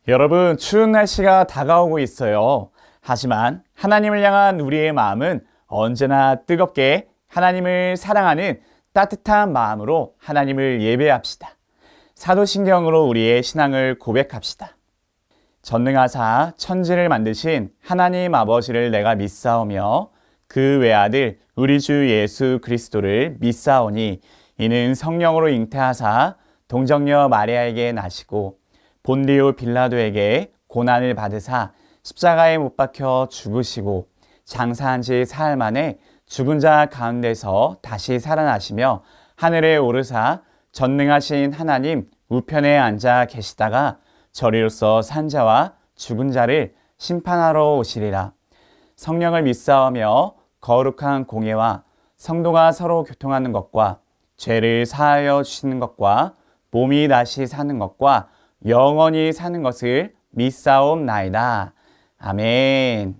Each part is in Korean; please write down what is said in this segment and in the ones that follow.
여러분, 추운 날씨가 다가오고 있어요. 하지만 하나님을 향한 우리의 마음은 언제나 뜨겁게 하나님을 사랑하는 따뜻한 마음으로 하나님을 예배합시다. 사도신경으로 우리의 신앙을 고백합시다. 전능하사 천지를 만드신 하나님 아버지를 내가 믿사오며 그 외아들 우리 주 예수 그리스도를 믿사오니 이는 성령으로 잉태하사 동정녀 마리아에게 나시고 본디오 빌라도에게 고난을 받으사 십자가에 못 박혀 죽으시고 장사한 지 사흘 만에 죽은 자 가운데서 다시 살아나시며 하늘에 오르사 전능하신 하나님 우편에 앉아 계시다가 저리로서 산 자와 죽은 자를 심판하러 오시리라. 성령을 믿사오며 거룩한 공예와 성도가 서로 교통하는 것과 죄를 사하여 주시는 것과 몸이 다시 사는 것과 영원히 사는 것을 믿사옵나이다. 아멘.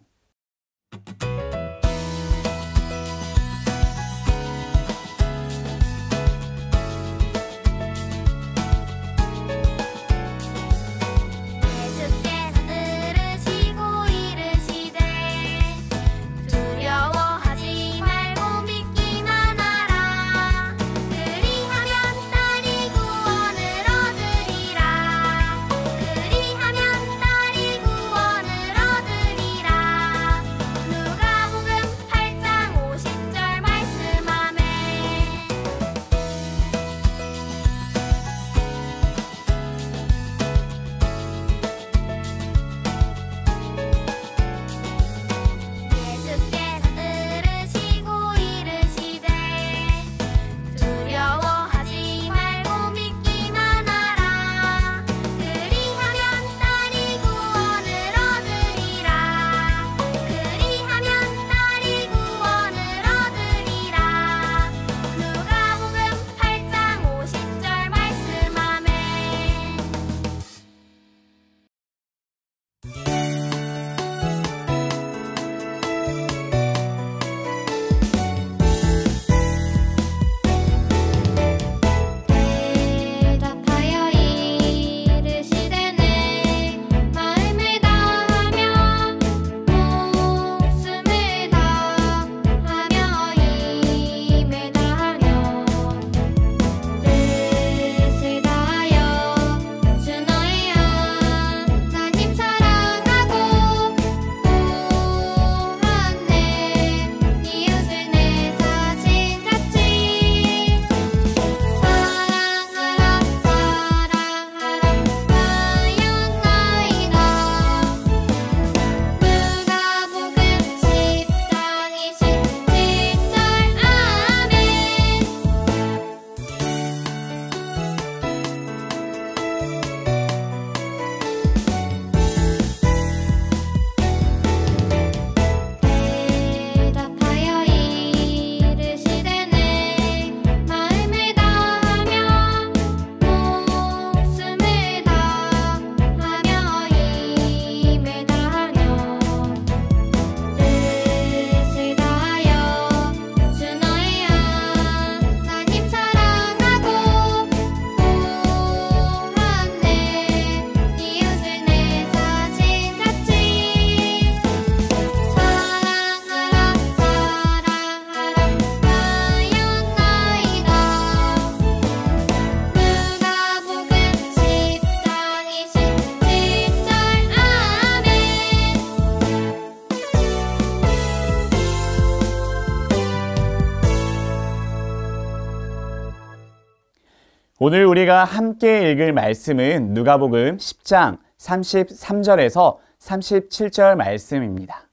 오늘 우리가 함께 읽을 말씀은 누가복음 10장 33절에서 37절 말씀입니다.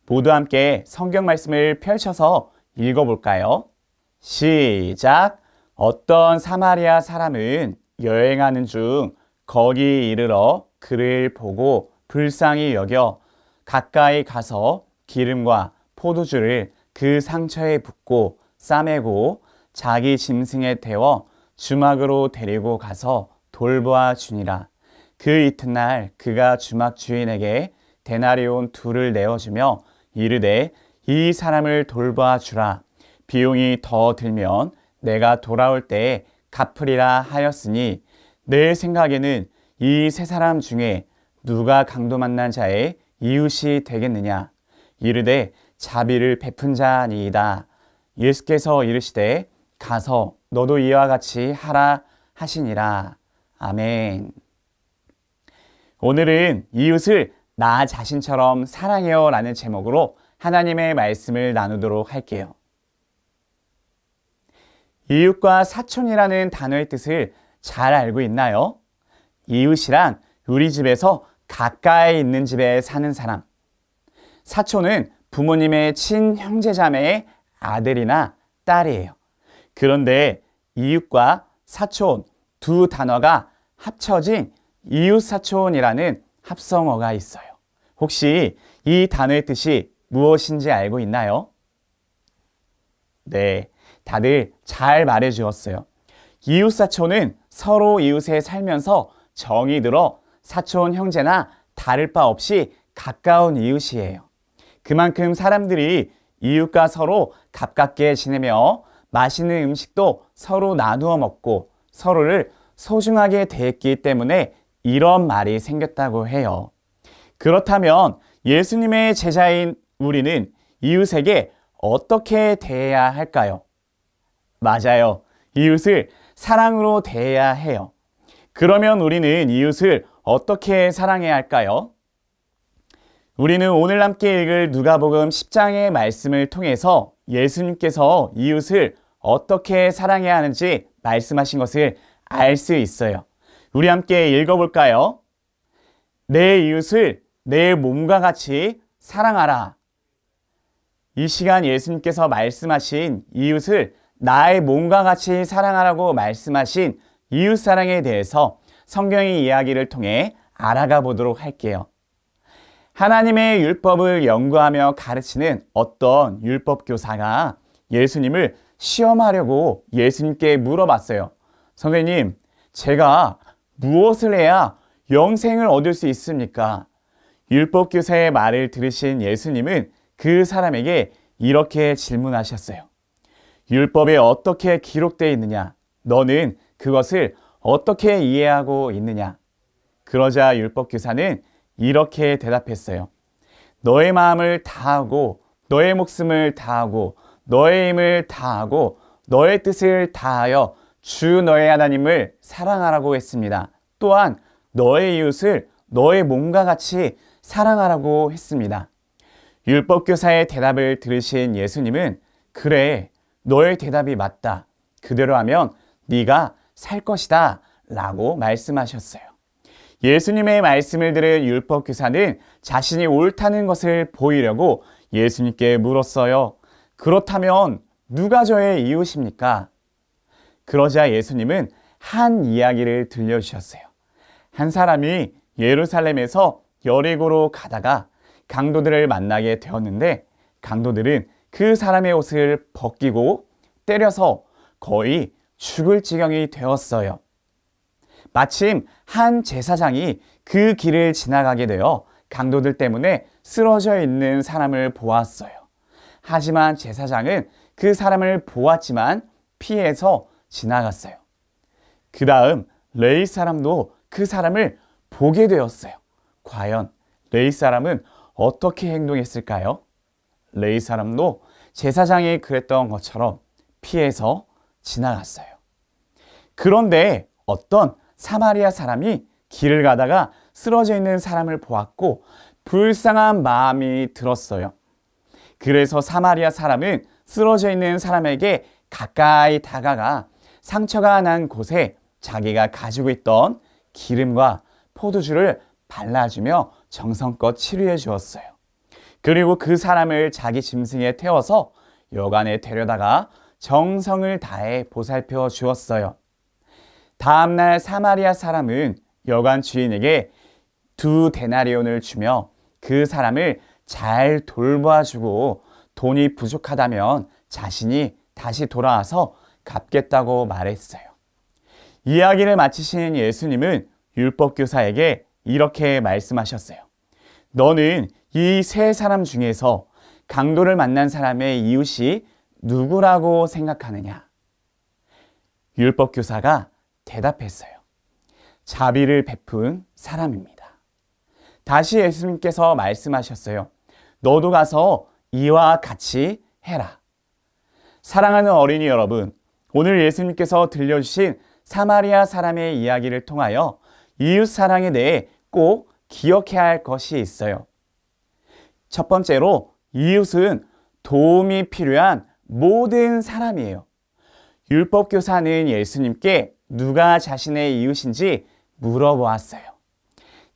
모두 함께 성경 말씀을 펼쳐서 읽어볼까요? 시작! 어떤 사마리아 사람은 여행하는 중 거기 이르러 그를 보고 불쌍히 여겨 가까이 가서 기름과 포도주를 그 상처에 붓고 싸매고 자기 짐승에 태워 주막으로 데리고 가서 돌보아 주니라. 그 이튿날 그가 주막 주인에게 데나리온 2를 내어주며 이르되 이 사람을 돌보아 주라. 비용이 더 들면 내가 돌아올 때에 갚으리라 하였으니 내 생각에는 이 세 사람 중에 누가 강도 만난 자의 이웃이 되겠느냐? 이르되 자비를 베푼 자니이다. 예수께서 이르시되 가서 너도 이와 같이 하라 하시니라. 아멘. 오늘은 이웃을 나 자신처럼 사랑해요 라는 제목으로 하나님의 말씀을 나누도록 할게요. 이웃과 사촌이라는 단어의 뜻을 잘 알고 있나요? 이웃이란 우리 집에서 가까이 있는 집에 사는 사람. 사촌은 부모님의 친형제자매의 아들이나 딸이에요. 그런데 이웃과 사촌 두 단어가 합쳐진 이웃사촌이라는 합성어가 있어요. 혹시 이 단어의 뜻이 무엇인지 알고 있나요? 네, 다들 잘 말해 주었어요. 이웃사촌은 서로 이웃에 살면서 정이 들어 사촌 형제나 다를 바 없이 가까운 이웃이에요. 그만큼 사람들이 이웃과 서로 가깝게 지내며 맛있는 음식도 서로 나누어 먹고 서로를 소중하게 대했기 때문에 이런 말이 생겼다고 해요. 그렇다면 예수님의 제자인 우리는 이웃에게 어떻게 대해야 할까요? 맞아요. 이웃을 사랑으로 대해야 해요. 그러면 우리는 이웃을 어떻게 사랑해야 할까요? 우리는 오늘 함께 읽을 누가복음 10장의 말씀을 통해서 예수님께서 이웃을 어떻게 사랑해야 하는지 말씀하신 것을 알 수 있어요. 우리 함께 읽어볼까요? 내 이웃을 내 몸과 같이 사랑하라. 이 시간 예수님께서 말씀하신 이웃을 나의 몸과 같이 사랑하라고 말씀하신 이웃사랑에 대해서 성경의 이야기를 통해 알아가 보도록 할게요. 하나님의 율법을 연구하며 가르치는 어떤 율법 교사가 예수님을 시험하려고 예수님께 물어봤어요. 선생님, 제가 무엇을 해야 영생을 얻을 수 있습니까? 율법 교사의 말을 들으신 예수님은 그 사람에게 이렇게 질문하셨어요. 율법에 어떻게 기록되어 있느냐? 너는 그것을 어떻게 이해하고 있느냐? 그러자 율법 교사는 이렇게 대답했어요. 너의 마음을 다하고 너의 목숨을 다하고 너의 힘을 다하고 너의 뜻을 다하여 주 너의 하나님을 사랑하라고 했습니다. 또한 너의 이웃을 너의 몸과 같이 사랑하라고 했습니다. 율법교사의 대답을 들으신 예수님은 그래, 너의 대답이 맞다. 그대로 하면 네가 살 것이다 라고 말씀하셨어요. 예수님의 말씀을 들은 율법교사는 자신이 옳다는 것을 보이려고 예수님께 물었어요. 그렇다면 누가 저의 이웃입니까? 그러자 예수님은 한 이야기를 들려주셨어요. 한 사람이 예루살렘에서 여리고로 가다가 강도들을 만나게 되었는데 강도들은 그 사람의 옷을 벗기고 때려서 거의 죽을 지경이 되었어요. 마침 한 제사장이 그 길을 지나가게 되어 강도들 때문에 쓰러져 있는 사람을 보았어요. 하지만 제사장은 그 사람을 보았지만 피해서 지나갔어요. 그 다음 레위 사람도 그 사람을 보게 되었어요. 과연 레위 사람은 어떻게 행동했을까요? 레위 사람도 제사장이 그랬던 것처럼 피해서 지나갔어요. 그런데 어떤 사마리아 사람이 길을 가다가 쓰러져 있는 사람을 보았고 불쌍한 마음이 들었어요. 그래서 사마리아 사람은 쓰러져 있는 사람에게 가까이 다가가 상처가 난 곳에 자기가 가지고 있던 기름과 포도주를 발라주며 정성껏 치료해 주었어요. 그리고 그 사람을 자기 짐승에 태워서 여관에 데려다가 정성을 다해 보살펴 주었어요. 다음날 사마리아 사람은 여관 주인에게 2데나리온을 주며 그 사람을 잘 돌봐주고 돈이 부족하다면 자신이 다시 돌아와서 갚겠다고 말했어요. 이야기를 마치신 예수님은 율법교사에게 이렇게 말씀하셨어요. 너는 이 세 사람 중에서 강도를 만난 사람의 이웃이 누구라고 생각하느냐? 율법교사가 대답했어요. 자비를 베푼 사람입니다. 다시 예수님께서 말씀하셨어요. 너도 가서 이와 같이 해라. 사랑하는 어린이 여러분, 오늘 예수님께서 들려주신 사마리아 사람의 이야기를 통하여 이웃 사랑에 대해 꼭 기억해야 할 것이 있어요. 첫 번째로 이웃은 도움이 필요한 모든 사람이에요. 율법교사는 예수님께 누가 자신의 이웃인지 물어보았어요.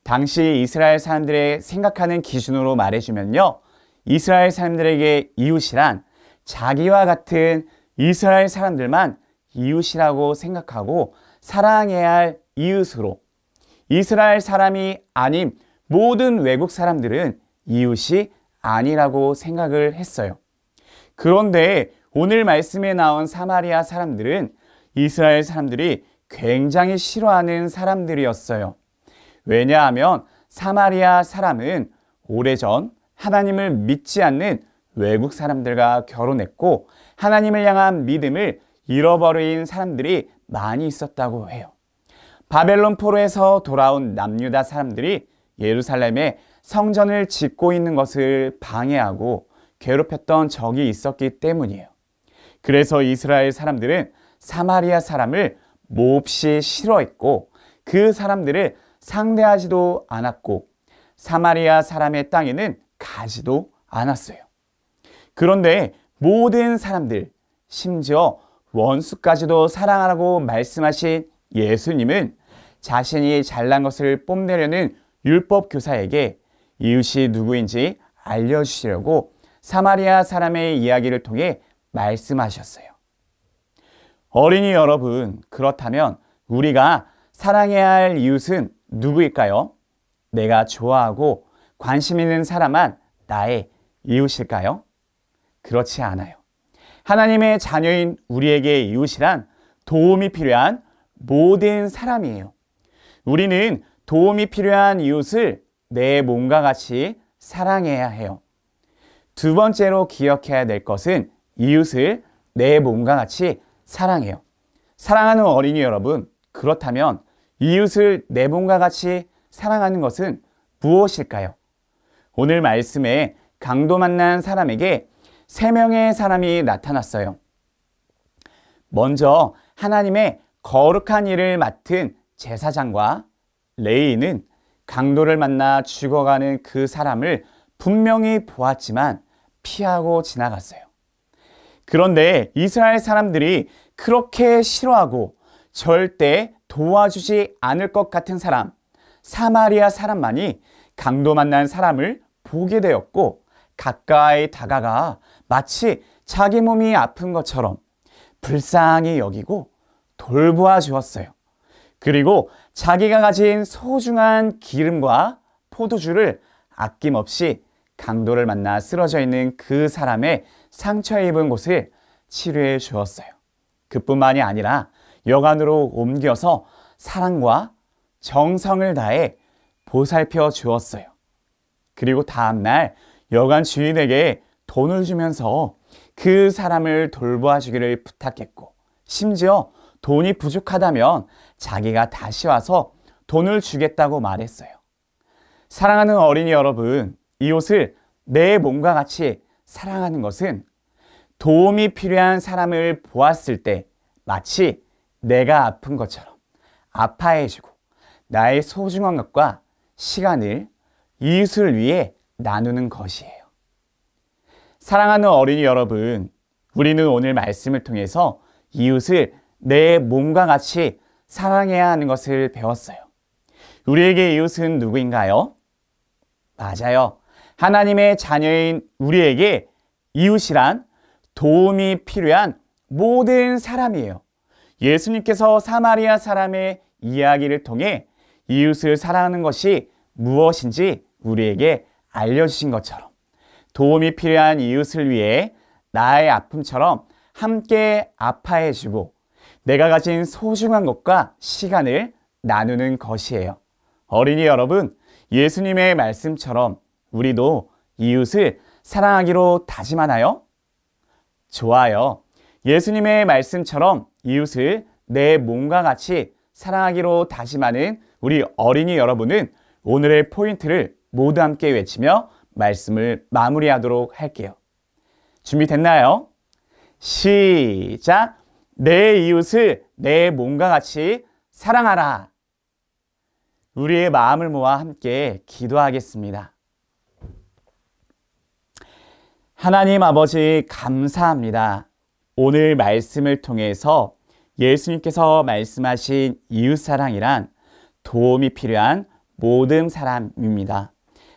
당시 이스라엘 사람들의 생각하는 기준으로 말해주면요, 이스라엘 사람들에게 이웃이란 자기와 같은 이스라엘 사람들만 이웃이라고 생각하고 사랑해야 할 이웃으로, 이스라엘 사람이 아닌 모든 외국 사람들은 이웃이 아니라고 생각을 했어요. 그런데 오늘 말씀에 나온 사마리아 사람들은 이스라엘 사람들이 굉장히 싫어하는 사람들이었어요. 왜냐하면 사마리아 사람은 오래전 하나님을 믿지 않는 외국 사람들과 결혼했고 하나님을 향한 믿음을 잃어버린 사람들이 많이 있었다고 해요. 바벨론 포로에서 돌아온 남유다 사람들이 예루살렘에 성전을 짓고 있는 것을 방해하고 괴롭혔던 적이 있었기 때문이에요. 그래서 이스라엘 사람들은 사마리아 사람을 몹시 싫어했고 그 사람들을 상대하지도 않았고 사마리아 사람의 땅에는 가지도 않았어요. 그런데 모든 사람들, 심지어 원수까지도 사랑하라고 말씀하신 예수님은 자신이 잘난 것을 뽐내려는 율법 교사에게 이웃이 누구인지 알려주시려고 사마리아 사람의 이야기를 통해 말씀하셨어요. 어린이 여러분, 그렇다면 우리가 사랑해야 할 이웃은 누구일까요? 내가 좋아하고 관심 있는 사람만 나의 이웃일까요? 그렇지 않아요. 하나님의 자녀인 우리에게 이웃이란 도움이 필요한 모든 사람이에요. 우리는 도움이 필요한 이웃을 내 몸과 같이 사랑해야 해요. 두 번째로 기억해야 될 것은 이웃을 내 몸과 같이 사랑해요. 사랑하는 어린이 여러분, 그렇다면 이웃을 내 몸과 같이 사랑하는 것은 무엇일까요? 오늘 말씀에 강도 만난 사람에게 3명의 사람이 나타났어요. 먼저 하나님의 거룩한 일을 맡은 제사장과 레위인은 강도를 만나 죽어가는 그 사람을 분명히 보았지만 피하고 지나갔어요. 그런데 이스라엘 사람들이 그렇게 싫어하고 절대 도와주지 않을 것 같은 사람, 사마리아 사람만이 강도 만난 사람을 보게 되었고 가까이 다가가 마치 자기 몸이 아픈 것처럼 불쌍히 여기고 돌보아 주었어요. 그리고 자기가 가진 소중한 기름과 포도주를 아낌없이 강도를 만나 쓰러져 있는 그 사람의 상처 입은 곳을 치료해 주었어요. 그뿐만이 아니라 여관으로 옮겨서 사랑과 정성을 다해 보살펴 주었어요. 그리고 다음날 여관 주인에게 돈을 주면서 그 사람을 돌보아 주기를 부탁했고 심지어 돈이 부족하다면 자기가 다시 와서 돈을 주겠다고 말했어요. 사랑하는 어린이 여러분, 이웃을 내 몸과 같이 사랑하는 것은 도움이 필요한 사람을 보았을 때 마치 내가 아픈 것처럼 아파해주고 나의 소중한 것과 시간을 이웃을 위해 나누는 것이에요. 사랑하는 어린이 여러분, 우리는 오늘 말씀을 통해서 이웃을 내 몸과 같이 사랑해야 하는 것을 배웠어요. 우리에게 이웃은 누구인가요? 맞아요. 하나님의 자녀인 우리에게 이웃이란 도움이 필요한 모든 사람이에요. 예수님께서 사마리아 사람의 이야기를 통해 이웃을 사랑하는 것이 무엇인지 우리에게 알려주신 것처럼 도움이 필요한 이웃을 위해 나의 아픔처럼 함께 아파해주고 내가 가진 소중한 것과 시간을 나누는 것이에요. 어린이 여러분, 예수님의 말씀처럼 우리도 이웃을 사랑하기로 다짐하나요? 좋아요. 예수님의 말씀처럼 이웃을 내 몸과 같이 사랑하기로 다짐하는 우리 어린이 여러분은 오늘의 포인트를 모두 함께 외치며 말씀을 마무리하도록 할게요. 준비됐나요? 시작! 내 이웃을 내 몸과 같이 사랑하라. 우리의 마음을 모아 함께 기도하겠습니다. 하나님 아버지 감사합니다. 오늘 말씀을 통해서 예수님께서 말씀하신 이웃사랑이란 도움이 필요한 모든 사람입니다.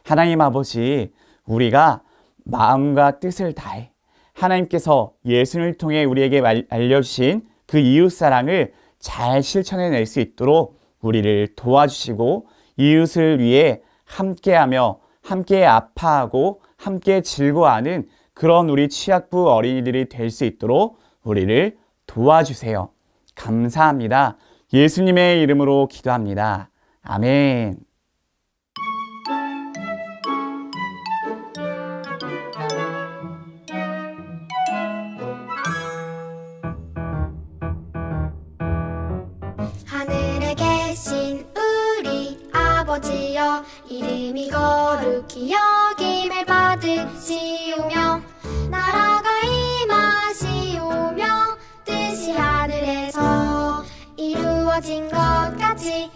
하나님 아버지, 우리가 마음과 뜻을 다해 하나님께서 예수님을 통해 우리에게 알려주신 그 이웃사랑을 잘 실천해낼 수 있도록 우리를 도와주시고 이웃을 위해 함께하며 함께 아파하고 함께 즐거워하는 그런 우리 취약부 어린이들이 될 수 있도록 우리를 도와주세요. 감사합니다. 예수님의 이름으로 기도합니다. 아멘. 하늘에 계신 우리 아버지여, 이름이 거룩히 여김을 받으시오며 나라가 임하시오며 뜻이 하늘에서 이루어진 것 같이